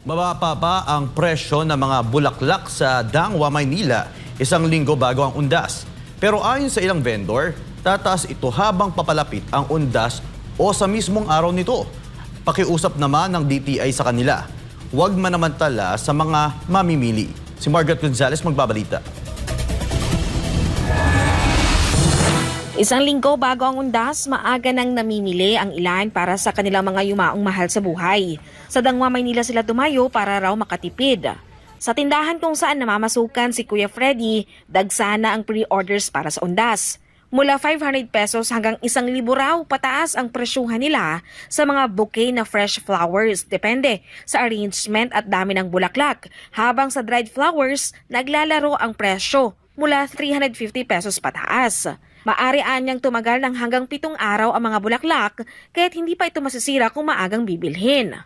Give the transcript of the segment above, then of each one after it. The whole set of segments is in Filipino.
Mababa pa ang presyo ng mga bulaklak sa Dangwa, Maynila, isang linggo bago ang undas. Pero ayon sa ilang vendor, tataas ito habang papalapit ang undas o sa mismong araw nito. Pakiusap naman ng DTI sa kanila, huwag manamantala sa mga mamimili. Si Margaret Gonzalez magbabalita. Isang linggo bago ang undas, maaga nang namimili ang ilan para sa kanilang mga yumaong mahal sa buhay. Sa Dangwa, Maynila sila tumayo para raw makatipid. Sa tindahan kung saan namamasukan si Kuya Freddy, dagsana ang pre-orders para sa undas. Mula 500 pesos hanggang 1,000 raw pataas ang presyuhan nila sa mga bouquet na fresh flowers. Depende sa arrangement at dami ng bulaklak. Habang sa dried flowers, naglalaro ang presyo mula 350 pesos pataas. Maaari anyang tumagal ng hanggang 7 araw ang mga bulaklak kaya't hindi pa ito masisira kung maagang bibilhin.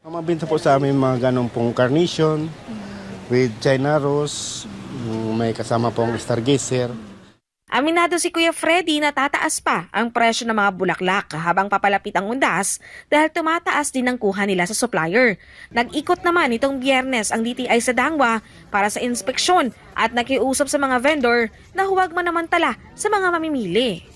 Mabinta po sa amin mga ganong pong carnation with China rose, may kasama pong stargazer. Aminado si Kuya Freddy na tataas pa ang presyo ng mga bulaklak habang papalapit ang undas dahil tumataas din ang kuha nila sa supplier. Nag-ikot naman itong Biyernes ang DTI sa Dangwa para sa inspeksyon at nakiusap sa mga vendor na huwag manamantala sa mga mamimili.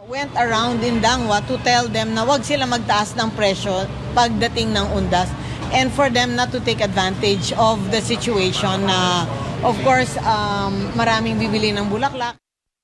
Went around in Dangwa to tell them na wag sila magtaas ng presyo pagdating ng undas and for them not to take advantage of the situation na of course maraming bibili ng bulaklak.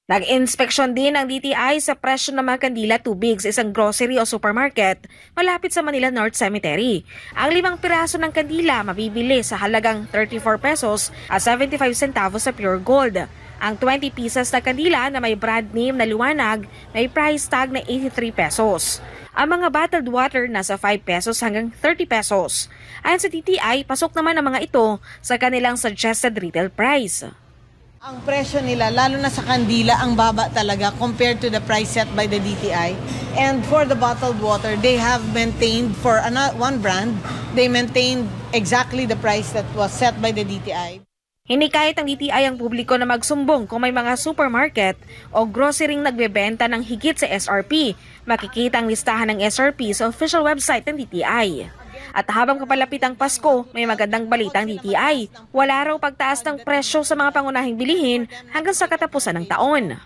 Nag-inspeksyon din ang DTI sa presyo ng mga kandila tubig sa isang grocery o supermarket malapit sa Manila North Cemetery. Ang 5 piraso ng kandila mabibili sa halagang 34 pesos at 75 centavos sa pure gold. Ang 20 pieces na kandila na may brand name na liwanag may price tag na 83 pesos. Ang mga bottled water nasa 5 pesos hanggang 30 pesos. Ayon sa DTI, pasok naman ang mga ito sa kanilang suggested retail price. Ang presyo nila, lalo na sa kandila, ang baba talaga compared to the price set by the DTI. And for the bottled water, they have maintained for one brand, they maintained exactly the price that was set by the DTI. Hindi kahit ang DTI ang publiko na magsumbong kung may mga supermarket o grocerying nagbebenta ng higit sa SRP. Makikita ang listahan ng SRP sa official website ng DTI. At habang kapalapit ang Pasko, may magandang balita ang DTI. Wala raw pagtaas ng presyo sa mga pangunahing bilihin hanggang sa katapusan ng taon.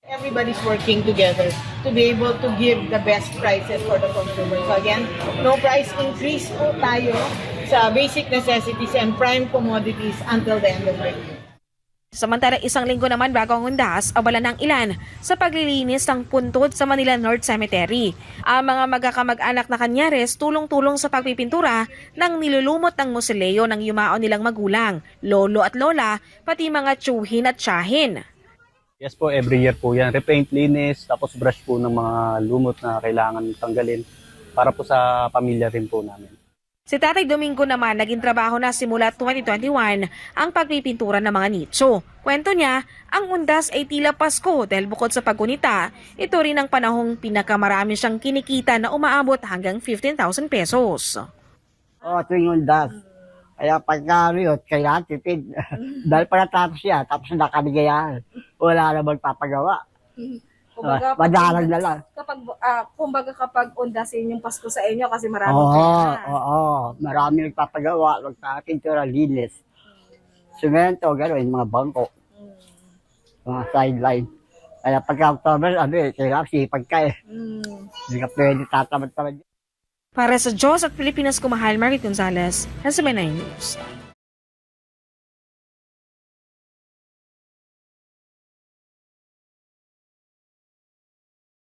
Everybody's working together to be able to give the best prices for the consumer. So again, no price increase po tayo sa basic necessities and prime commodities until the end of the year. Samantala, isang linggo naman bago ang undas, abala ng ilan sa paglilinis ng puntod sa Manila North Cemetery. Ang mga magkakamag-anak na Canyares tulong-tulong sa pagpipintura ng nilulumot ng moseleo ng yumao nilang magulang, lolo at lola, pati mga tsuhin at tiyahin. Yes po, every year po yan. Repaint, linis, tapos brush po ng mga lumot na kailangan tanggalin para po sa pamilya rin po namin. Si Tatay Domingo naman naging trabaho na simula 2021 ang pagpipintura ng mga nicho. Kwento niya, ang undas ay tila Pasko dahil bukod sa paggunita, ito rin ang panahong pinakamarami siyang kinikita na umaabot hanggang 15,000 pesos. Tuwing undas. Kaya pagka-riot, kailangan tipid. Dahil para tapos siya, tapos nakaligayahan. Wala na magpapagawa. Madalang na lang. Kapag undasin yung Pasko sa inyo kasi marami Oo. Marami nagpapagawa, magpapintura, linis. Semento, gano'n, mga bangko. Mga sideline. Kaya pagka-October, kailangan sipag ka eh. Hindi ka pwede tatamad-tamad. Para sa Diyos at Pilipinas, kumahal, Margaret Gonzalez, SMNI News.